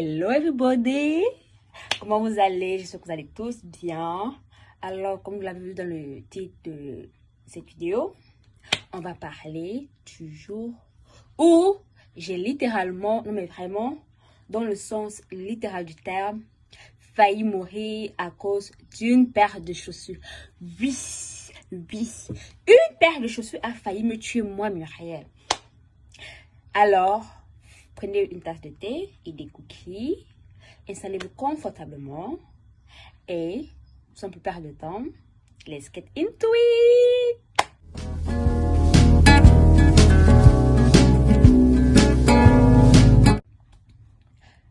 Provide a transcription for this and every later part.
Hello everybody! Comment vous allez? J'espère que vous allez tous bien. Alors, comme vous l'avez vu dans le titre de cette vidéo, on va parler du jour où j'ai littéralement, non mais vraiment, dans le sens littéral du terme, failli mourir à cause d'une paire de chaussures. Oui, une paire de chaussures a failli me tuer moi, Muriel. Alors, prenez une tasse de thé et des cookies, installez-vous confortablement et, sans plus perdre de temps, let's get into it!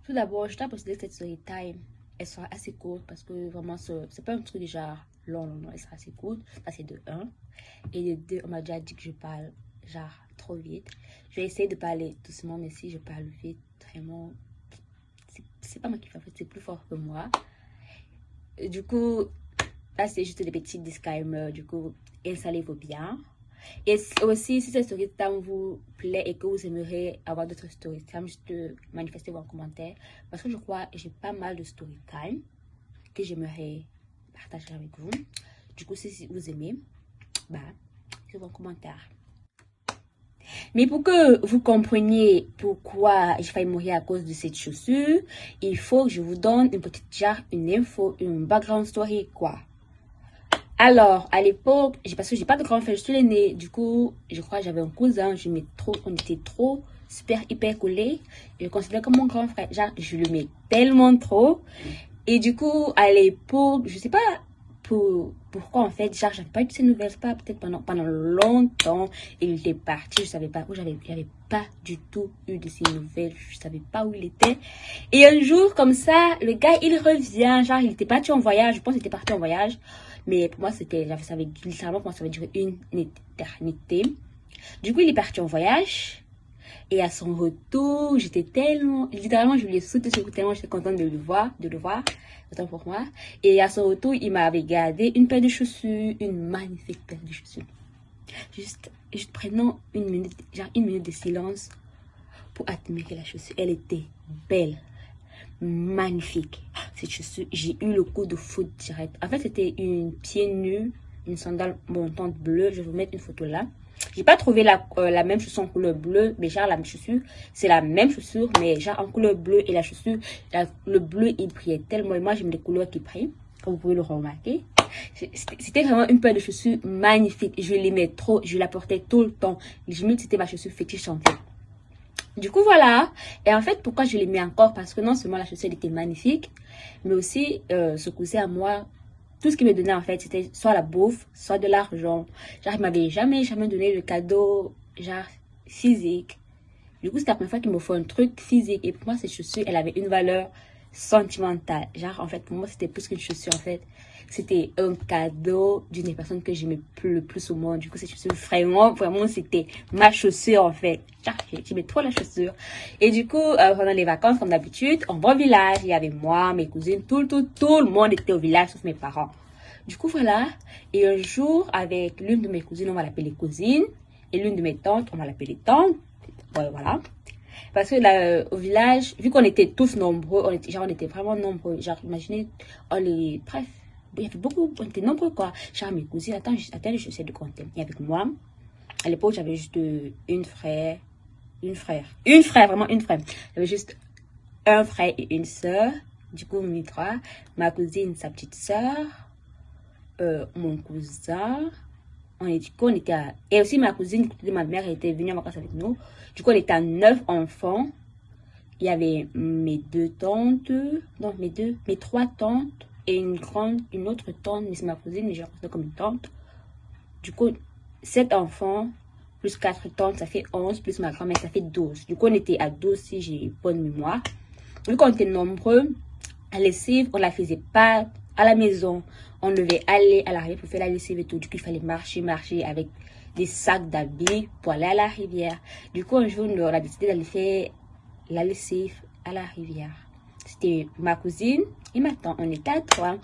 Tout d'abord, je dois procéder cette story time. Elle sera assez courte parce que vraiment, c'est pas un truc genre long, elle sera assez courte. Ça, c'est de 1. Et de 2, on m'a déjà dit que je parle genre trop vite. Je vais essayer de parler doucement, mais si je parle vite, vraiment, c'est pas moi qui fais, en fait, c'est plus fort que moi. Du coup, là, c'est juste des petits disclaimers. Du coup, installez-vous bien. Et aussi, si cette story time vous plaît et que vous aimeriez avoir d'autres story time, juste manifestez-vous en commentaire. Parce que je crois que j'ai pas mal de story time que j'aimerais partager avec vous. Du coup, si vous aimez, bah, c'est vos commentaires. Mais pour que vous compreniez pourquoi j'ai failli mourir à cause de cette chaussure, il faut que je vous donne une petite genre, une info, une background story, quoi. Alors, à l'époque, parce que j'ai pas de grand frère, je suis l'aîné. Du coup, je crois que j'avais un cousin, on était trop, super, hyper collés. Je le considère comme mon grand frère. Genre, je le mets tellement trop. Et du coup, à l'époque, je sais pas pourquoi en fait, genre, j'avais pas eu de ses nouvelles, pas peut-être pendant longtemps. Il était parti, je savais pas où j'avais pas du tout eu de ses nouvelles, je savais pas où il était. Et un jour, comme ça, le gars, il revient, genre, il était parti en voyage, je pense qu'il était parti en voyage. Mais pour moi, littéralement, pour moi, ça avait duré une éternité. Du coup, il est parti en voyage. Et à son retour, j'étais tellement, littéralement, je lui ai sauté sur le tellement j'étais contente de le voir, autant pour moi. Et à son retour, il m'avait gardé une paire de chaussures, une magnifique paire de chaussures. Juste prenant une minute de silence pour admirer la chaussure. Elle était belle, magnifique. Cette chaussure, j'ai eu le coup de foudre direct. En fait, c'était une pieds nus, une sandale montante bleue. Je vais vous mettre une photo là. J'ai pas trouvé la même chaussure en couleur bleue, mais genre la même chaussure, c'est la même chaussure, mais genre en couleur bleue. Et la chaussure, le bleu, il brillait tellement. Et moi, j'aime les couleurs qui brillent, comme vous pouvez le remarquer. C'était vraiment une paire de chaussures magnifique. Je l'aimais trop, je la portais tout le temps. Je me disais c'était ma chaussure fétiche en fait. Du coup, voilà. Et en fait, pourquoi je l'ai mis encore? Parce que non seulement la chaussure était magnifique, mais aussi, ce cousin à moi, tout ce qu'il me donnait, en fait, c'était soit la bouffe, soit de l'argent. Genre, il m'avait jamais donné le cadeau, genre, physique. Du coup, c'était la première fois qu'il me faut un truc physique. Et pour moi, cette chaussure, elle avait une valeur sentimentale. Genre, en fait, pour moi, c'était plus qu'une chaussure, en fait. C'était un cadeau d'une des personnes que j'aimais le plus au monde. Du coup, cette chaussure, vraiment, c'était ma chaussure, en fait. Genre, j'aimais trop la chaussure. Et du coup, pendant les vacances, comme d'habitude, on va au village. Il y avait moi, mes cousines, tout le monde était au village, sauf mes parents. Du coup, voilà. Et un jour, avec l'une de mes cousines, on va l'appeler cousine. Et l'une de mes tantes, on va l'appeler tante. Ouais, voilà. Parce que là, au village, vu qu'on était tous nombreux, on était vraiment nombreux. Genre, imaginez, bref, il y avait beaucoup, on était nombreux, quoi. Genre, mes cousines, attends, je sais de compter. Et avec moi, à l'époque, j'avais juste une frère, vraiment une frère. J'avais juste un frère et une sœur. Du coup, on est 3. Ma cousine, sa petite sœur, mon cousin. On était et aussi ma cousine de ma mère était venue en vacances avec nous. Du coup, on était à 9 enfants. Il y avait mes 2 tantes, donc mes 3 tantes et une autre tante, mais c'est ma cousine, mais je la considère comme une tante. Du coup, 7 enfants plus 4 tantes, ça fait 11, plus ma grand-mère, ça fait 12. Du coup, on était à 12 si j'ai bonne mémoire. Vu qu'on était nombreux, la lessive, on la faisait pas à la maison. On devait aller à la rivière pour faire la lessive et tout. Du coup, il fallait marcher avec des sacs d'habits pour aller à la rivière. Du coup, un jour, on a décidé d'aller faire la lessive à la rivière. C'était ma cousine et ma tante. On était à 3.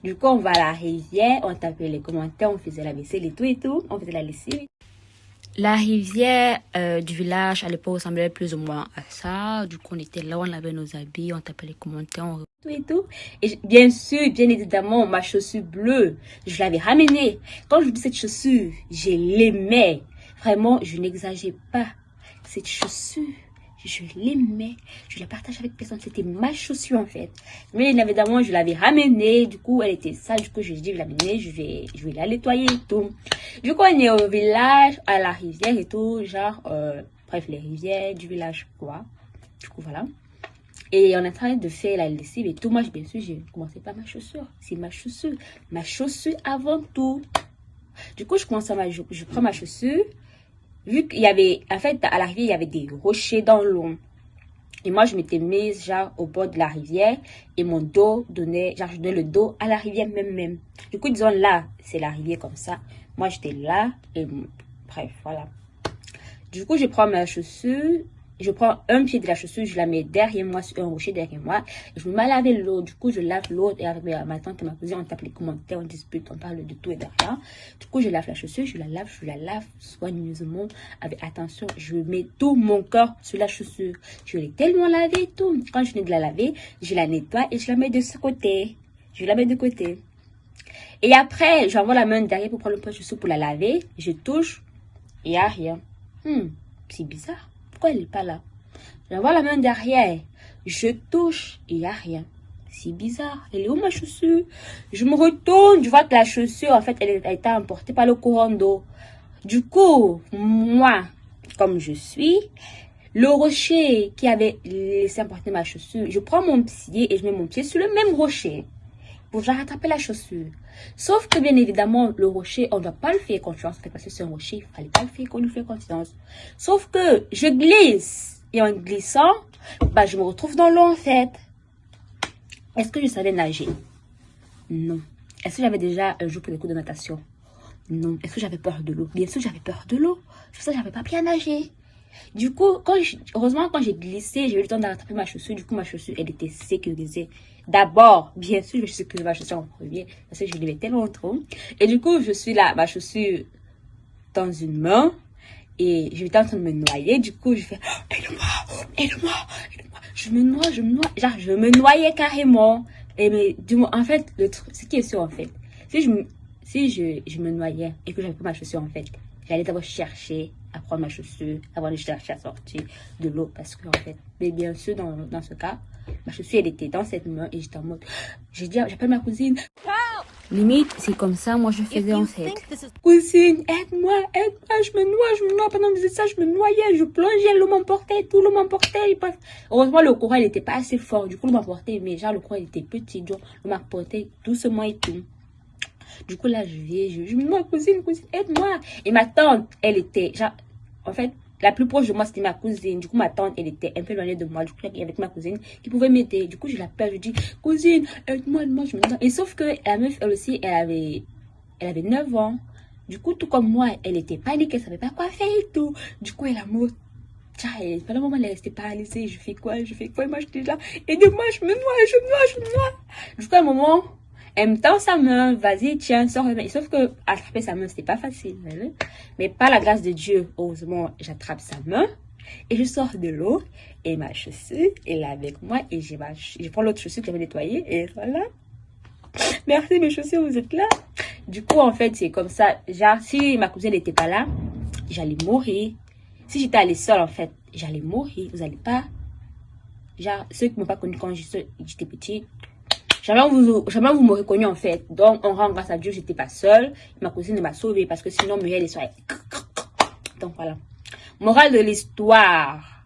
Du coup, on va à la rivière, on tapait les commentaires, on faisait la vaisselle et tout. On faisait la lessive. La rivière du village à l'époque ressemblait plus ou moins à ça. Du coup, on était là, on avait nos habits, on tapait les commentaires, on tout et tout. Et bien sûr, bien évidemment, ma chaussure bleue, je l'avais ramenée. Quand je dis cette chaussure, je l'aimais. Vraiment, je n'exagère pas. Cette chaussure, je l'aimais. Je la partage avec personne. C'était ma chaussure en fait. Mais bien évidemment, je l'avais ramenée. Du coup, elle était sale. Du coup, je dis, je l'ai ramenée, je vais la nettoyer et tout. Du coup, on est au village, à la rivière et tout. Genre, bref, les rivières du village, quoi. Du coup, voilà. Et on est en train de faire la lessive et tout. Moi, bien sûr, j'ai commencé par ma chaussure. C'est ma chaussure. Ma chaussure avant tout. Du coup, je prends ma chaussure. Vu qu'il y avait, en fait, à la rivière, il y avait des rochers dans l'eau. Et moi, je m'étais mise, genre, au bord de la rivière. Et mon dos donnait, genre, je donnais le dos à la rivière même. Du coup, disons, là, c'est la rivière comme ça. Moi, j'étais là. Et bref, voilà. Du coup, je prends ma chaussure. Je prends un pied de la chaussure, je la mets derrière moi, sur un rocher derrière moi. Et je me mets à laver l'autre. Du coup, je lave l'autre. Et avec ma tante et ma cousine, on tape les commentaires, on dispute, on parle de tout et de rien. Du coup, je lave la chaussure, je la lave soigneusement, avec attention. Je mets tout mon corps sur la chaussure. Je l'ai tellement lavée et tout. Quand je finis de la laver, je la nettoie et je la mets de ce côté. Je la mets de côté. Et après, j'envoie la main derrière pour prendre le pot de chaussure pour la laver. Je touche, il n'y a rien. C'est bizarre. Pourquoi elle n'est pas là? J'envoie la main derrière. Je touche. Il n'y a rien. C'est bizarre. Elle est où ma chaussure? Je me retourne. Je vois que la chaussure, en fait, elle a été emportée par le courant d'eau. Du coup, moi, comme je suis, le rocher qui avait laissé emporter ma chaussure, je prends mon pied et je mets mon pied sur le même rocher pour rattraper la chaussure. Sauf que bien évidemment, le rocher, on ne doit pas le faire confiance parce que c'est un rocher, il ne fallait pas le faire qu'on lui fait confiance. Sauf que je glisse et en glissant, bah, je me retrouve dans l'eau en fait. Est-ce que je savais nager? Non. Est-ce que j'avais déjà un jour pour des cours de natation? Non. Est-ce que j'avais peur de l'eau? Bien sûr, j'avais peur de l'eau. C'est pour ça que j'avais pas bien nager. Du coup, heureusement, quand j'ai glissé, j'ai eu le temps d'attraper ma chaussure. Du coup, ma chaussure, elle était sécurisée. D'abord, bien sûr, je suis sécurisée ma chaussure en premier. Parce que je l'ai tellement trop. Et du coup, je suis là, ma chaussure dans une main. Et je suis en train de me noyer. Du coup, je fais, oh, aide-moi, aide-moi, aide-moi. Je me noie. Genre, je me noyais carrément. Et mais, du moins, en fait, le truc, ce qui est sûr, en fait, si je me noyais et que j'avais pas ma chaussure, en fait, j'allais d'abord chercher à prendre ma chaussure, avant de chercher à sortir de l'eau. Parce que, en fait, mais bien sûr, dans ce cas, ma chaussure, elle était dans cette main et j'étais en mode, j'ai dit, j'appelle ma cousine. Limite, c'est comme ça, moi, je faisais en fait. Cousine, aide-moi, je me noie. Pendant que je faisais ça, je me noyais, je plongeais, l'eau m'emportait, tout l'eau m'emportait. Heureusement, le courant, il n'était pas assez fort. Du coup, l'eau m'emportait, mais genre, le courant, il était petit. Donc, l'eau m'emportait doucement et tout. Du coup, là, je me noie, cousine, aide-moi. Et ma tante, elle était, genre, en fait, la plus proche de moi, c'était ma cousine. Du coup, ma tante, elle était un peu éloignée de moi. Du coup, il y avait ma cousine qui pouvait m'aider. Du coup, je l'appelle, je dis, cousine, aide-moi, je me noie. Et sauf que la meuf, elle aussi, elle avait 9 ans. Du coup, tout comme moi, elle était paniquée, elle savait pas quoi faire et tout. Du coup, elle a mot. Pendant un moment, elle est restée paralysée. Je fais quoi? Et moi, j'étais là. Aidez-moi, je me noie. Du coup, à un moment, elle me tend sa main. Vas-y, tiens, sors. Sauf que attraper sa main, c'était pas facile. Mais par la grâce de Dieu, heureusement, j'attrape sa main. Et je sors de l'eau. Et ma chaussure est là avec moi. Et je prends l'autre chaussure que j'avais nettoyée. Et voilà. Merci mes chaussures, vous êtes là. Du coup, en fait, c'est comme ça. Genre, si ma cousine n'était pas là, j'allais mourir. Si j'étais allée seule, en fait, j'allais mourir. Vous n'allez pas. Genre, ceux qui ne m'ont pas connu quand j'étais petite, jamais vous m'aurez connu, en fait. Donc, on rend grâce à Dieu, j'étais pas seule. Ma cousine m'a sauvée parce que sinon, Muriel, elle serait. Donc, voilà. Morale de l'histoire.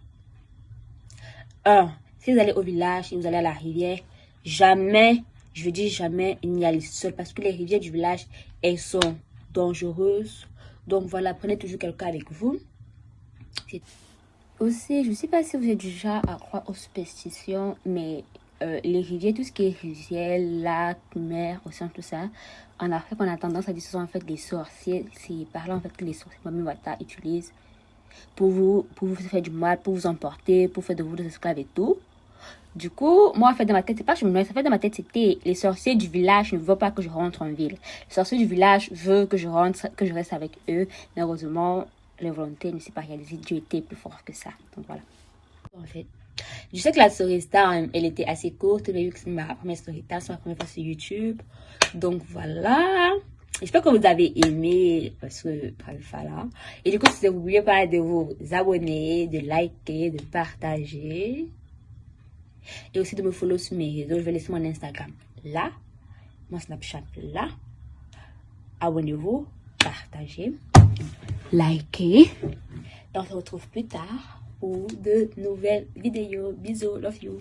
1. Si vous allez au village, si vous allez à la rivière, jamais, je dis jamais, n'y allez seul parce que les rivières du village, elles sont dangereuses. Donc voilà, prenez toujours quelqu'un avec vous. Aussi, je ne sais pas si vous êtes du genre à croire aux superstitions, mais les rivières, tout ce qui est rivière, lac, mer, océan, tout ça, en Afrique, on a tendance à dire que ce sont en fait des sorciers. C'est par là en fait que les sorciers, Mami Wata, utilisent pour vous faire du mal, pour vous emporter, pour faire de vous des esclaves et tout. Du coup, moi, en fait, dans ma tête, c'est pas que je me noie, en fait, dans ma tête, c'était les sorciers du village ne veulent pas que je rentre en ville. Les sorciers du village veulent que je rentre, que je reste avec eux. Malheureusement, l'involonté ne sait pas réaliser. Dieu était plus fort que ça. Donc voilà. En fait, je sais que la story star, elle était assez courte, mais vu que c'est ma première story star, c'est ma première fois sur YouTube. Donc voilà. J'espère que vous avez aimé ce là. Et du coup, si vous n'oubliez pas de vous abonner, de liker, de partager. Et aussi de me follow sur mes réseaux. Je vais laisser mon Instagram là, mon Snapchat là. Abonnez-vous, partagez, likez. Et on se retrouve plus tard pour de nouvelles vidéos. Bisous, love you.